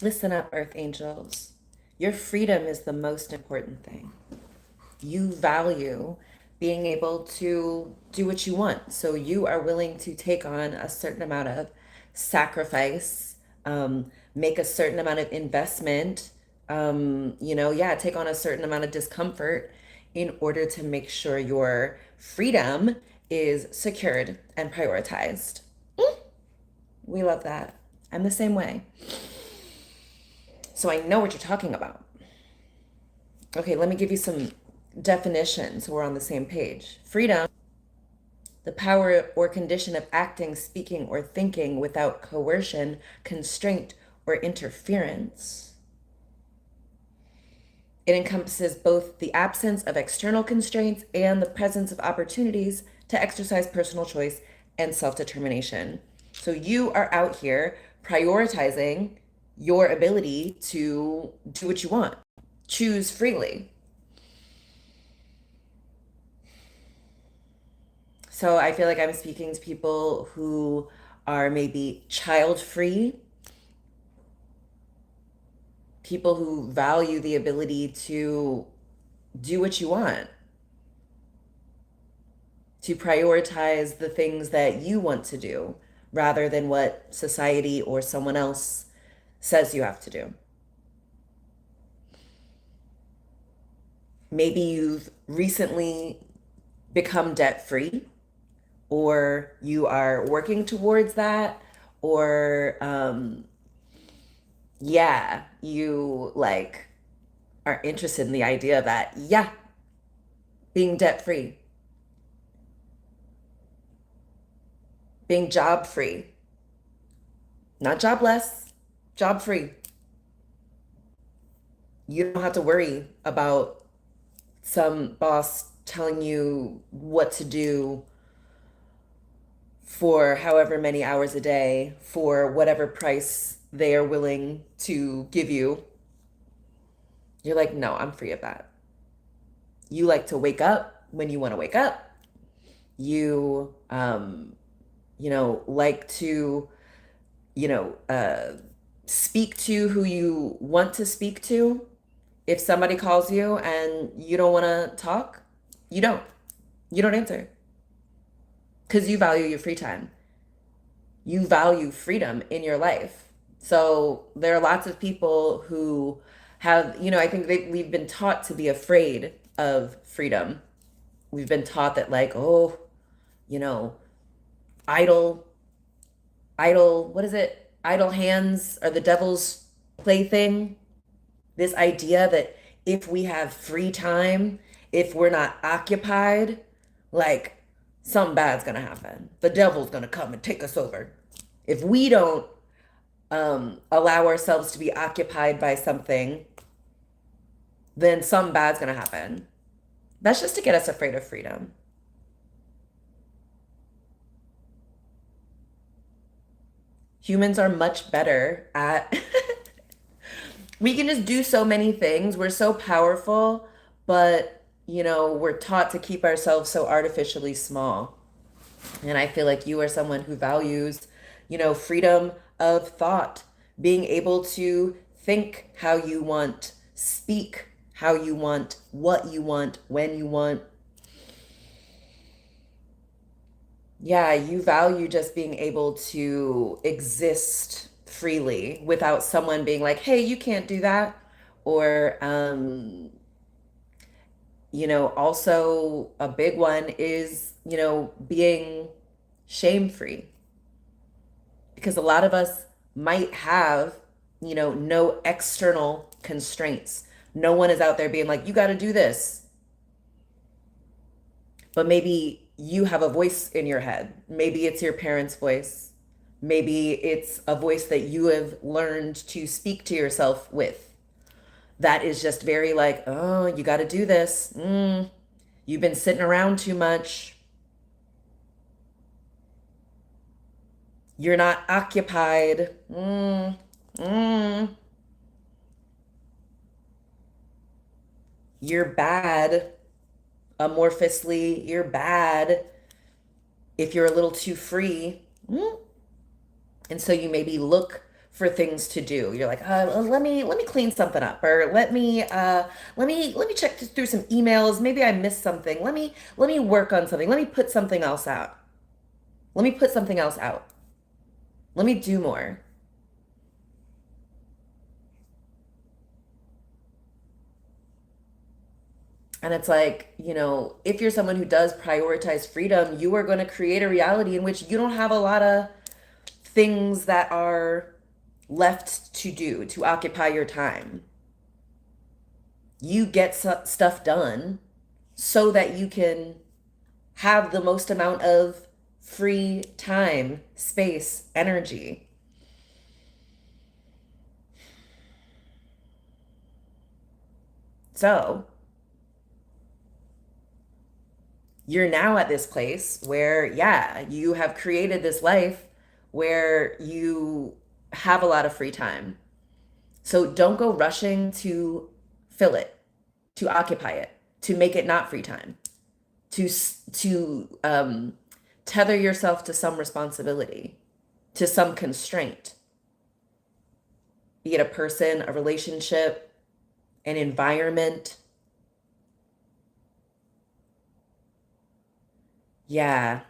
Listen up, Earth Angels. Your freedom is the most important thing. You value being able to do what you want. So you are willing to take on a certain amount of sacrifice, make a certain amount of investment, yeah, take on a certain amount of discomfort in order to make sure your freedom is secured and prioritized. We love that. I'm the same way. So I know what you're talking about. Okay, let me give you some definitions so we're on the same page. Freedom, the power or condition of acting, speaking, or thinking without coercion, constraint, or interference. It encompasses both the absence of external constraints and the presence of opportunities to exercise personal choice and self determination. So you are out here prioritizing your ability to do what you want, choose freely. So I feel like I'm speaking to people who are maybe child free, people who value the ability to do what you want, to prioritize the things that you want to do rather than what society or someone else says you have to do. Maybe you've recently become debt free, or you are working towards that, or yeah, you like are interested in the idea that, yeah, being debt free, being job free, not jobless, job free. You don't have to worry about some boss telling you what to do for however many hours a day for whatever price they are willing to give you. You're like, no, I'm free of that. You like to wake up when you want to wake up. You, like to, you know, uh, speak to who you want to speak to. If somebody calls you and you don't want to talk, you don't. You don't answer because you value your free time. You value freedom in your life. So there are lots of people who have, I think we've been taught to be afraid of freedom. We've been taught that, like, oh, you know, idle, what is it? Idle hands are the devil's plaything. This idea that if we have free time, if we're not occupied, like something bad's gonna happen. The devil's gonna come and take us over. If we don't allow ourselves to be occupied by something, then something bad's gonna happen. That's just to get us afraid of freedom. Humans are much better at we can just do so many things. We're so powerful, but we're taught to keep ourselves so artificially small. And I feel like you are someone who values, freedom of thought, being able to think how you want, speak how you want, what you want, when you want. Yeah, you value just being able to exist freely without someone being like, hey, you can't do that. Or, also a big one is, being shame free. Because a lot of us might have, no external constraints. No one is out there being like, you got to do this. But maybe you have a voice in your head. Maybe it's your parents' voice. Maybe it's a voice that you have learned to speak to yourself with. That is just very like, oh, you got to do this. You've been sitting around too much. You're not occupied. You're bad. Amorphously, you're bad if you're a little too free. And so you maybe look for things to do. You're like, let me clean something up, or let me check through some emails. Maybe I missed something. Let me work on something. Let me put something else out. Let me put something else out. Let me do more. And it's like, if you're someone who does prioritize freedom, you are going to create a reality in which you don't have a lot of things that are left to do to occupy your time. You get stuff done so that you can have the most amount of free time, space, energy. So you're now at this place where, yeah, you have created this life where you have a lot of free time. So don't go rushing to fill it, to occupy it, to make it not free time, to tether yourself to some responsibility, to some constraint, be it a person, a relationship, an environment. Yeah.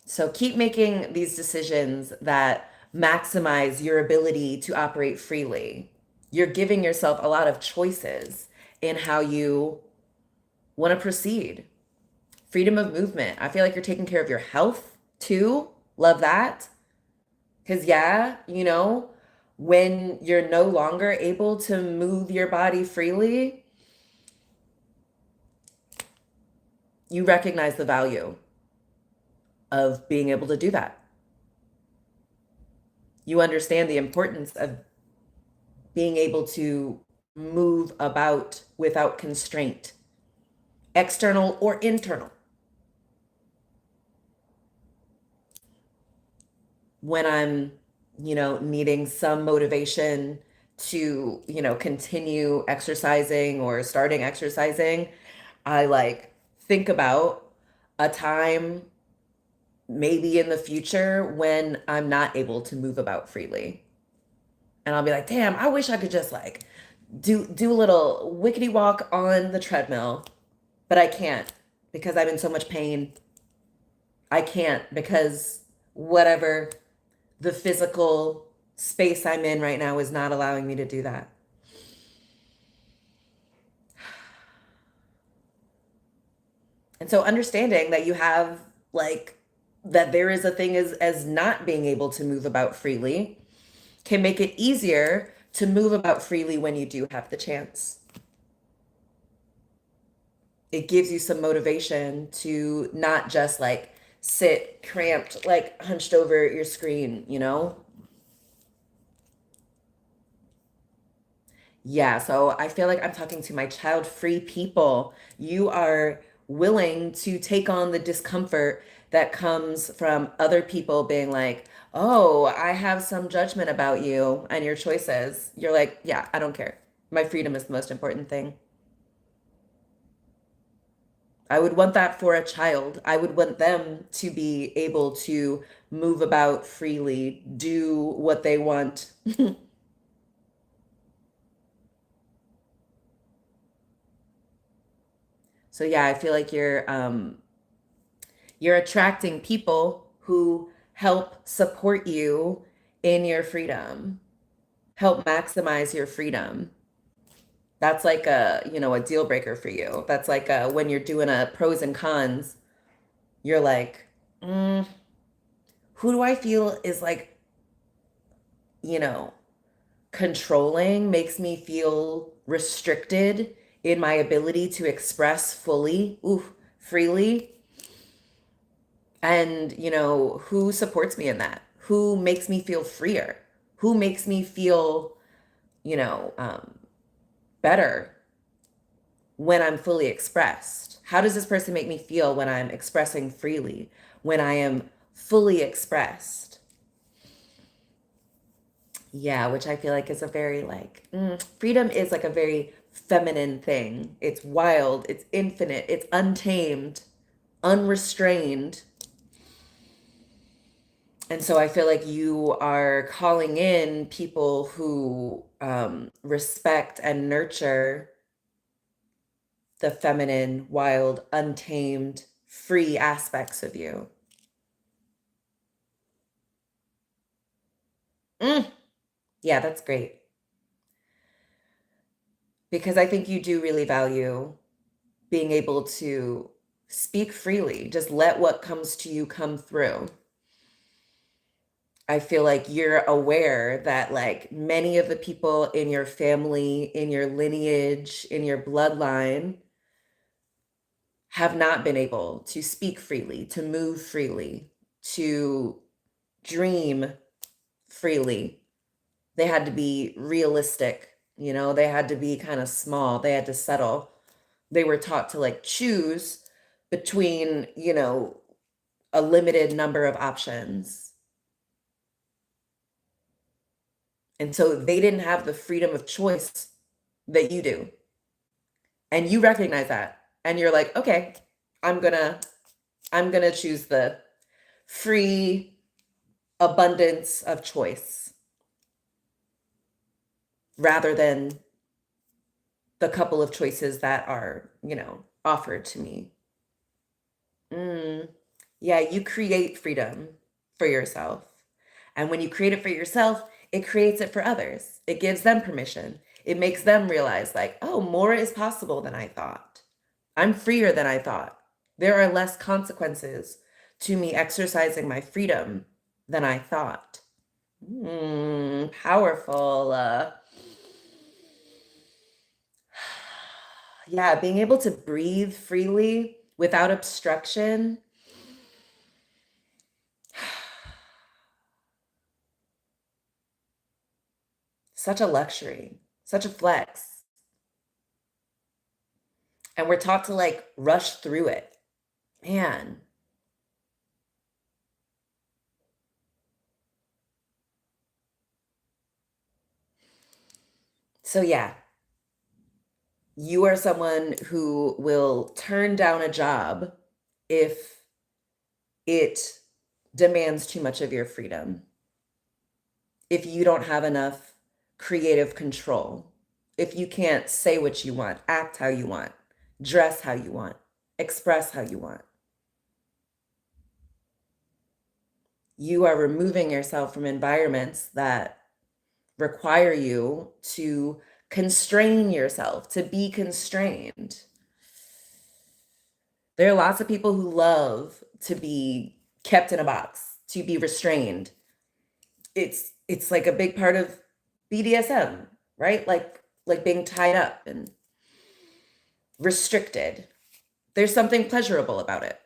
So keep making these decisions that maximize your ability to operate freely. You're giving yourself a lot of choices in how you want to proceed. Freedom of movement. I feel like you're taking care of your health too. Love that. Because, yeah, when you're no longer able to move your body freely, you recognize the value of being able to do that. You understand the importance of being able to move about without constraint, external or internal. When I'm, needing some motivation to, continue exercising or starting exercising, I like think about a time maybe in the future when I'm not able to move about freely. And I'll be like, damn, I wish I could just like do a little wickety walk on the treadmill, but I can't because I'm in so much pain. I can't because whatever the physical space I'm in right now is not allowing me to do that. And so understanding that you have like that there is a thing as not being able to move about freely can make it easier to move about freely when you do have the chance. It gives you some motivation to not just like sit cramped, like hunched over your screen. Yeah, so I feel like I'm talking to my child-free people. You are willing to take on the discomfort that comes from other people being like, oh, I have some judgment about you and your choices. You're like, yeah, I don't care. My freedom is the most important thing. I would want that for a child. I would want them to be able to move about freely, do what they want. So yeah, I feel like you're attracting people who help support you in your freedom, help maximize your freedom. That's like a deal breaker for you. That's like when you're doing a pros and cons, you're like, mm, who do I feel is like, you know, controlling, makes me feel restricted in my ability to express fully, freely. And, who supports me in that? Who makes me feel freer? Who makes me feel, you know, um, better when I'm fully expressed? How does this person make me feel when I'm expressing freely, when I am fully expressed? Yeah, which I feel like is a very like, freedom is like a very feminine thing. It's wild, it's infinite, it's untamed, unrestrained. And so I feel like you are calling in people who respect and nurture the feminine, wild, untamed, free aspects of you. Mm, yeah, that's great. Because I think you do really value being able to speak freely. Just let what comes to you come through. I feel like you're aware that like many of the people in your family, in your lineage, in your bloodline have not been able to speak freely, to move freely, to dream freely. They had to be realistic, you know, they had to be kind of small, they had to settle. They were taught to like choose between, you know, a limited number of options. And so they didn't have the freedom of choice that you do. And you recognize that. And you're like, okay, I'm gonna I'm gonna choose the free abundance of choice rather than the couple of choices that are, you know, offered to me. Mm. Yeah, you create freedom for yourself. And when you create it for yourself, it creates it for others. It gives them permission. It makes them realize, like, oh, more is possible than I thought. I'm freer than I thought. There are less consequences to me exercising my freedom than I thought. Powerful. Yeah, being able to breathe freely without obstruction. Such a luxury, such a flex. And we're taught to like rush through it. Man. So, yeah, you are someone who will turn down a job if it demands too much of your freedom, if you don't have enough creative control, if you can't say what you want, act how you want, dress how you want, express how you want. You are removing yourself from environments that require you to constrain yourself, to be constrained. There are lots of people who love to be kept in a box, to be restrained. It's like a big part of BDSM, right? Like being tied up and restricted. There's something pleasurable about it.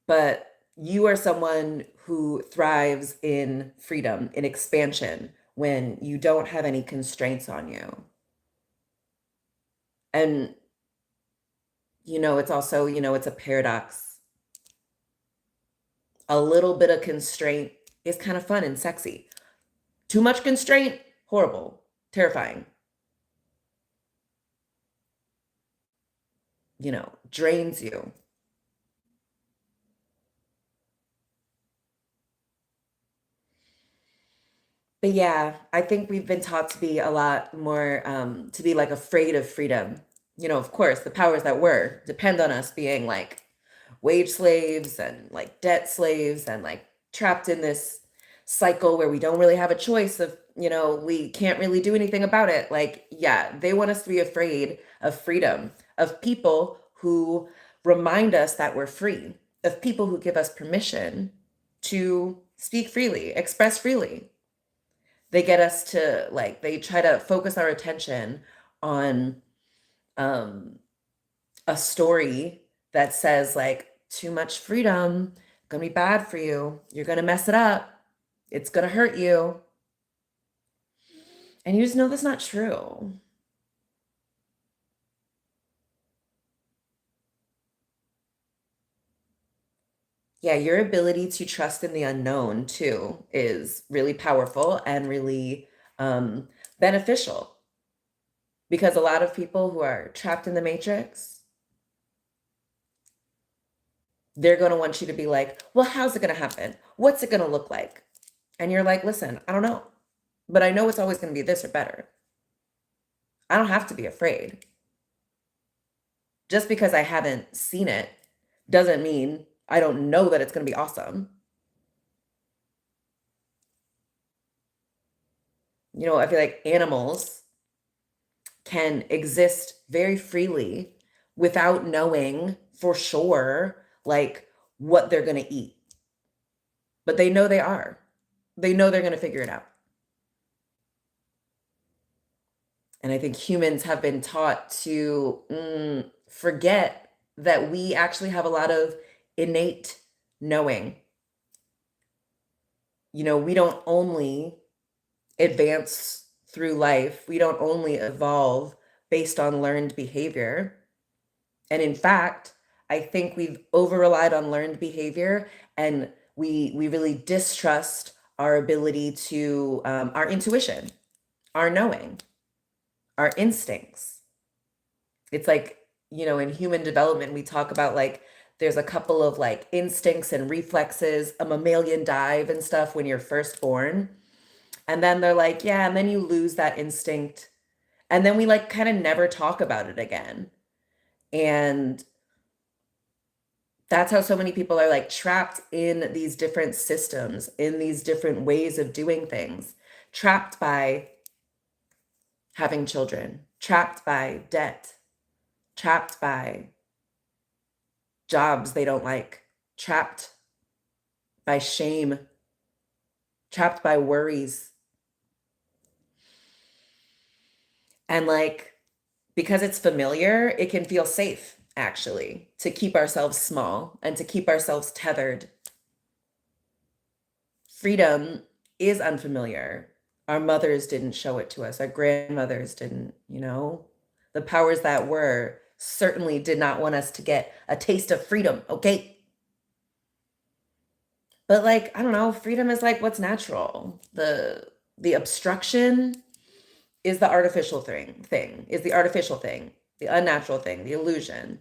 But you are someone who thrives in freedom, in expansion, when you don't have any constraints on you. And, you know, it's also, you know, it's a paradox. A little bit of constraint is kind of fun and sexy. Too much constraint, horrible, terrifying, you know, drains you. But yeah, I think we've been taught to be a lot more, to be like afraid of freedom. You know, of course, the powers that were depend on us being like wage slaves and like debt slaves and like trapped in this cycle where we don't really have a choice of, you know, we can't really do anything about it. Like, yeah, they want us to be afraid of freedom, of people who remind us that we're free, of people who give us permission to speak freely, express freely. They get us to like, they try to focus our attention on um, a story that says like too much freedom gonna be bad for you. You're gonna mess it up. It's gonna hurt you. And you just know that's not true. Yeah, your ability to trust in the unknown too is really powerful and really beneficial because a lot of people who are trapped in the matrix, they're going to want you to be like, well, how's it going to happen? What's it going to look like? And you're like, listen, I don't know, but I know it's always going to be this or better. I don't have to be afraid. Just because I haven't seen it doesn't mean I don't know that it's going to be awesome. You know, I feel like animals can exist very freely without knowing for sure, like, what they're going to eat. But they know they are. They know they're going to figure it out. And I think humans have been taught to forget that we actually have a lot of innate knowing. You know, we don't only advance through life, we don't only evolve based on learned behavior. And in fact, I think we've over relied on learned behavior, and we really distrust our ability to our intuition, our knowing, our instincts. It's like, you know, in human development, we talk about like there's a couple of like instincts and reflexes, a mammalian dive and stuff when you're first born. And then they're like, yeah, and then you lose that instinct. And then we like kind of never talk about it again. And that's how so many people are like trapped in these different systems, in these different ways of doing things, trapped by having children, trapped by debt, trapped by jobs they don't like, trapped by shame, trapped by worries. And like, because it's familiar, it can feel safe actually to keep ourselves small and to keep ourselves tethered. Freedom is unfamiliar. Our mothers didn't show it to us, our grandmothers didn't, you know? The powers that were certainly did not want us to get a taste of freedom, okay? But like, I don't know, freedom is like what's natural. The obstruction is the artificial thing, is the artificial thing, the unnatural thing, the illusion.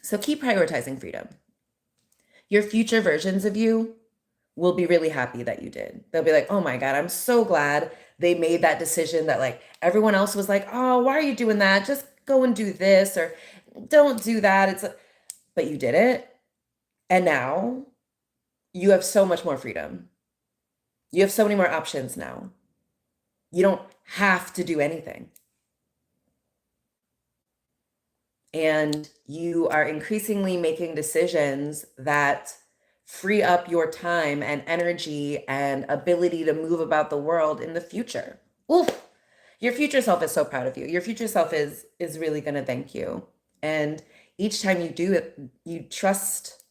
So keep prioritizing freedom. Your future versions of you will be really happy that you did. They'll be like, oh my God, I'm so glad they made that decision that like everyone else was like, oh, why are you doing that? Just go and do this or don't do that. But you did it. And now you have so much more freedom. You have so many more options now. You don't have to do anything. And you are increasingly making decisions that free up your time and energy and ability to move about the world in the future. Oof. Your future self is so proud of you. Your future self is really going to thank you. And each time you do it, you trust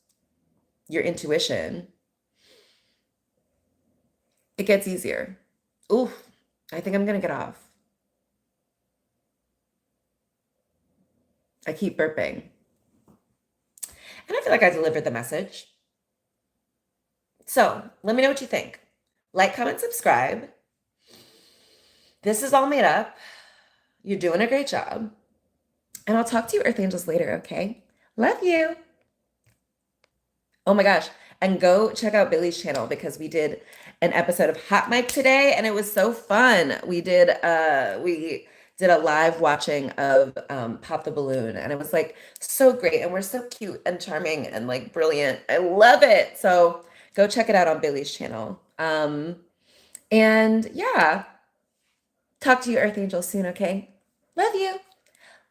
your intuition. It gets easier. Oof. I think I'm going to get off. I keep burping. And I feel like I delivered the message. So let me know what you think. Like, comment, subscribe. This is all made up. You're doing a great job. And I'll talk to you, Earth Angels, later, okay? Love you. Oh my gosh. And go check out Billy's channel because we did an episode of Hot Mic today and it was so fun. We did a live watching of Pop the Balloon and it was like so great and we're so cute and charming and like brilliant. I love it. So go check it out on Billy's channel. And yeah, talk to you, Earth Angels, soon, okay? Love you.